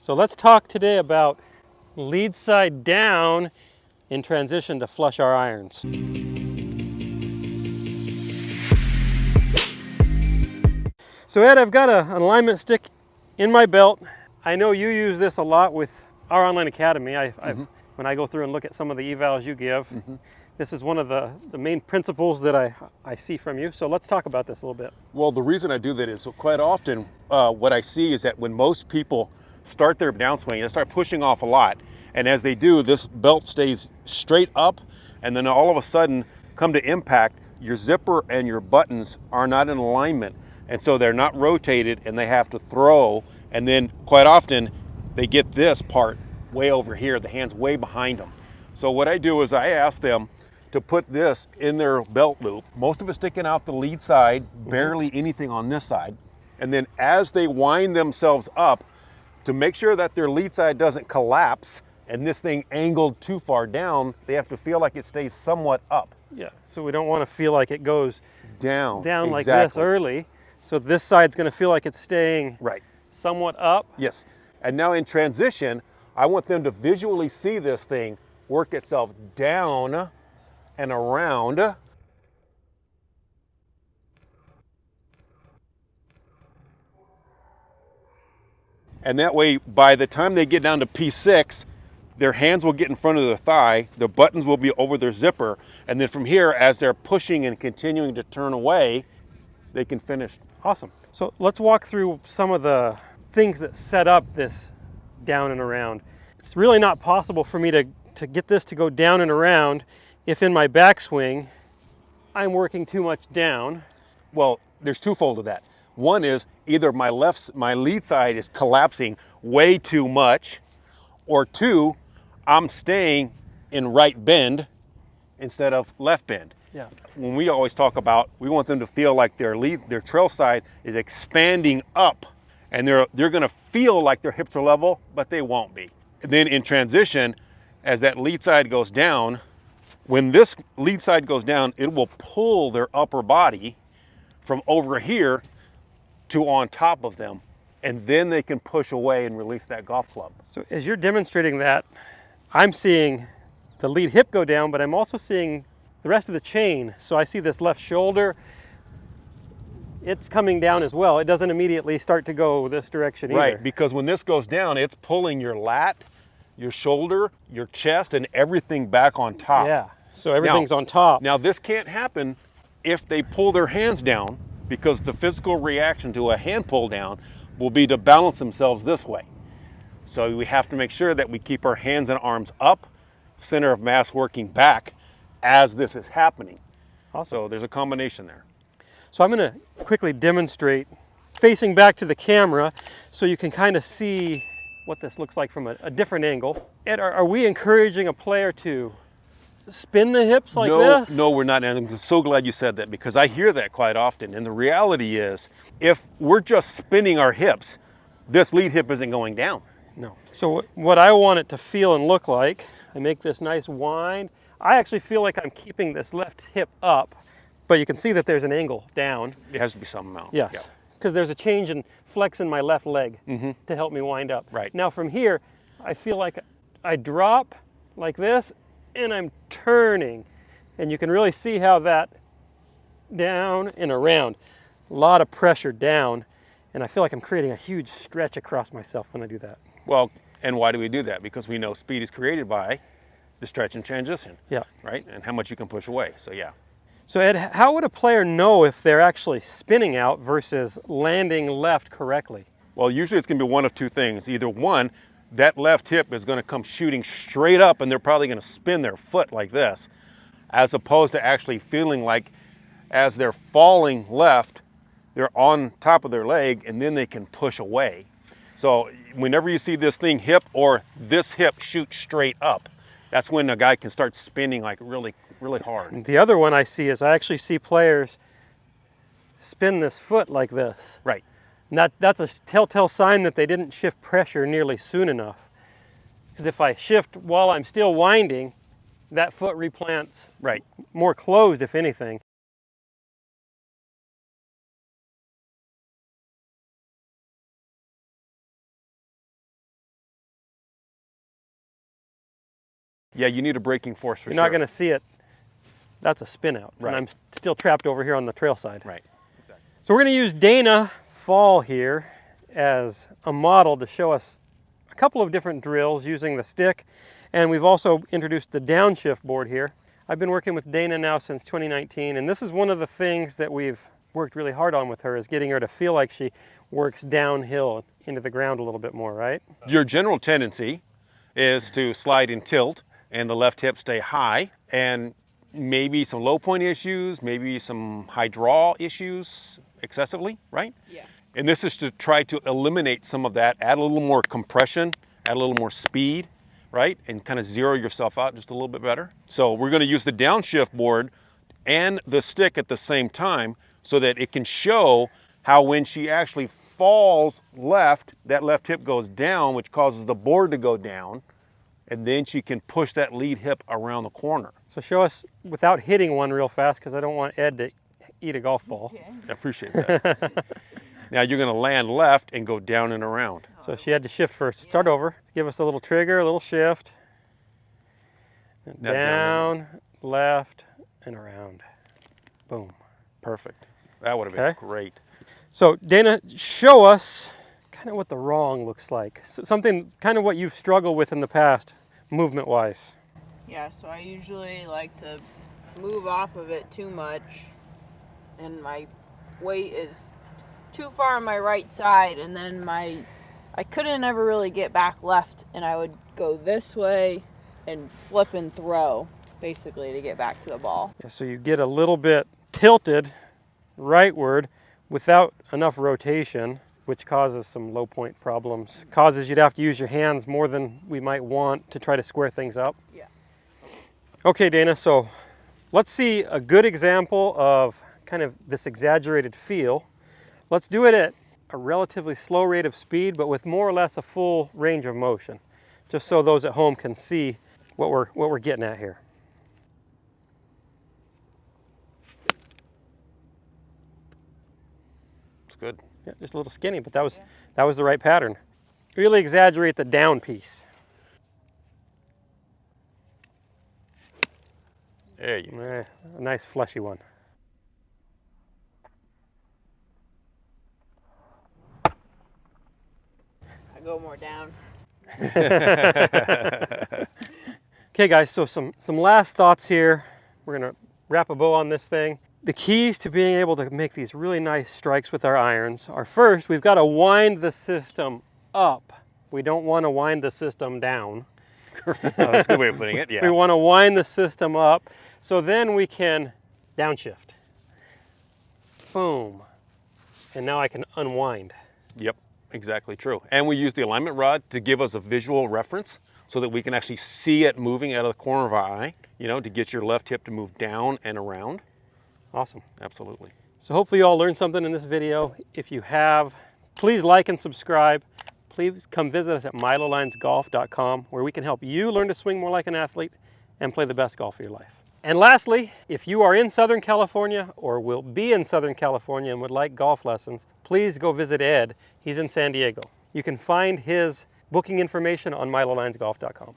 So let's talk today about lead side down in transition to flush our irons. So Ed, I've got an alignment stick in my belt. I know you use this a lot with our online academy. When I go through and look at some of the evals you give, this is one of the main principles that I see from you. So let's talk about this a little bit. Well, the reason I do that is quite often what I see is that when most people start their downswing, they start pushing off a lot. And as they do, this belt stays straight up, and then all of a sudden, come to impact, your zipper and your buttons are not in alignment. And so they're not rotated and they have to throw. And then quite often they get this part way over here, the hand's way behind them. So what I do is I ask them to put this in their belt loop, most of it sticking out the lead side, barely anything on this side. And then as they wind themselves up, to make sure that their lead side doesn't collapse and this thing angled too far down, they have to feel like it stays somewhat up. Yeah, so we don't want to feel like it goes down like this early. So this side's going to feel like it's staying somewhat up. Yes. And now in transition, I want them to visually see this thing work itself down and around. And that way, by the time they get down to P6, their hands will get in front of their thigh, the buttons will be over their zipper, and then from here, as they're pushing and continuing to turn away, they can finish. Awesome. So let's walk through some of the things that set up this down and around. It's really not possible for me to get this to go down and around if in my backswing, I'm working too much down. Well, there's twofold of that. One is either my lead side is collapsing way too much, or two, I'm staying in right bend instead of left bend. Yeah. When we always talk about, we want them to feel like their trail side is expanding up, and they're going to feel like their hips are level, but they won't be. And then in transition, as that lead side goes down, when this lead side goes down, it will pull their upper body from over here to on top of them, and then they can push away and release that golf club. So as you're demonstrating that, I'm seeing the lead hip go down, but I'm also seeing the rest of the chain. So I see this left shoulder, it's coming down as well. It doesn't immediately start to go this direction either. Right, because when this goes down, it's pulling your lat, your shoulder, your chest, and everything back on top. Yeah, so everything's on top. Now this can't happen if they pull their hands down, because the physical reaction to a hand pull down will be to balance themselves this way. So we have to make sure that we keep our hands and arms up, center of mass working back as this is happening. Awesome. So there's a combination there. So I'm going to quickly demonstrate facing back to the camera so you can kind of see what this looks like from a different angle. Ed, are we encouraging a player to spin the hips like this? No, we're not. And I'm so glad you said that, because I hear that quite often. And the reality is, if we're just spinning our hips, this lead hip isn't going down. No. So what I want it to feel and look like, I make this nice wind. I actually feel like I'm keeping this left hip up, but you can see that there's an angle down. It has to be some amount. Yes, because there's a change in flex in my left leg to help me wind up. Right. Now from here, I feel like I drop like this, and I'm turning, and you can really see how that down and around, a lot of pressure down, and I feel like I'm creating a huge stretch across myself when I do that. Well, and why do we do that? Because we know speed is created by the stretch and transition. Yeah. Right? And how much you can push away. So yeah. So Ed, how would a player know if they're actually spinning out versus landing left correctly? Well, usually it's going to be one of two things. Either one, that left hip is going to come shooting straight up and they're probably going to spin their foot like this, as opposed to actually feeling like as they're falling left, they're on top of their leg and then they can push away. So whenever you see this thing hip or this hip shoot straight up, that's when a guy can start spinning like really, really hard. The other one I see is I actually see players spin this foot like this. Right. And that's a telltale sign that they didn't shift pressure nearly soon enough. Because if I shift while I'm still winding, that foot replants more closed, if anything. Yeah, you need a braking force for You're sure. not going to see it. That's a spin out. Right. And I'm still trapped over here on the trail side. Right. Exactly. So we're going to use Dana Fall here as a model to show us a couple of different drills using the stick. And we've also introduced the downshift board here. I've been working with Dana now since 2019, and this is one of the things that we've worked really hard on with her, is getting her to feel like she works downhill into the ground a little bit more, right? Your general tendency is to slide and tilt and the left hip stay high, and maybe some low point issues, maybe some high draw issues excessively, right? Yeah. And this is to try to eliminate some of that, add a little more compression, add a little more speed, right? And kind of zero yourself out just a little bit better. So we're going to use the downshift board and the stick at the same time so that it can show how when she actually falls left, that left hip goes down, which causes the board to go down, and then she can push that lead hip around the corner. So show us without hitting one real fast, because I don't want Ed to eat a golf ball. Okay. I appreciate that. Now you're going to land left and go down and around. So she had to shift first. Start over. Give us a little trigger, a little shift. And Now down, left, and around. Boom. Perfect. That would have Okay. been great. So Dana, show us kind of what the wrong looks like. So something kind of what you've struggled with in the past, movement-wise. Yeah, so I usually like to move off of it too much, and my weight is too far on my right side, and then I couldn't ever really get back left, and I would go this way and flip and throw, basically, to get back to the ball. Yeah, so you get a little bit tilted rightward without enough rotation, which causes some low point problems. Causes you'd have to use your hands more than we might want to try to square things up. Yeah. Okay, Dana, so let's see a good example of kind of this exaggerated feel. Let's do it at a relatively slow rate of speed, but with more or less a full range of motion, just so those at home can see what we're getting at here. It's good. Yeah, just a little skinny, but that was the right pattern. Really exaggerate the down piece. There you go. A nice fleshy one. I go more down. Okay guys, so some last thoughts here. We're gonna wrap a bow on this thing. The keys to being able to make these really nice strikes with our irons are, first, we've got to wind the system up. We don't want to wind the system down. Oh, that's a good way of putting it, yeah. We want to wind the system up, so then we can downshift. Boom. And now I can unwind. Yep, exactly true. And we use the alignment rod to give us a visual reference so that we can actually see it moving out of the corner of our eye, you know, to get your left hip to move down and around. Awesome. Absolutely. So hopefully you all learned something in this video. If you have, please like and subscribe. Please come visit us at milolinesgolf.com, where we can help you learn to swing more like an athlete and play the best golf of your life. And lastly, if you are in Southern California or will be in Southern California and would like golf lessons, please go visit Ed. He's in San Diego. You can find his booking information on milolinesgolf.com.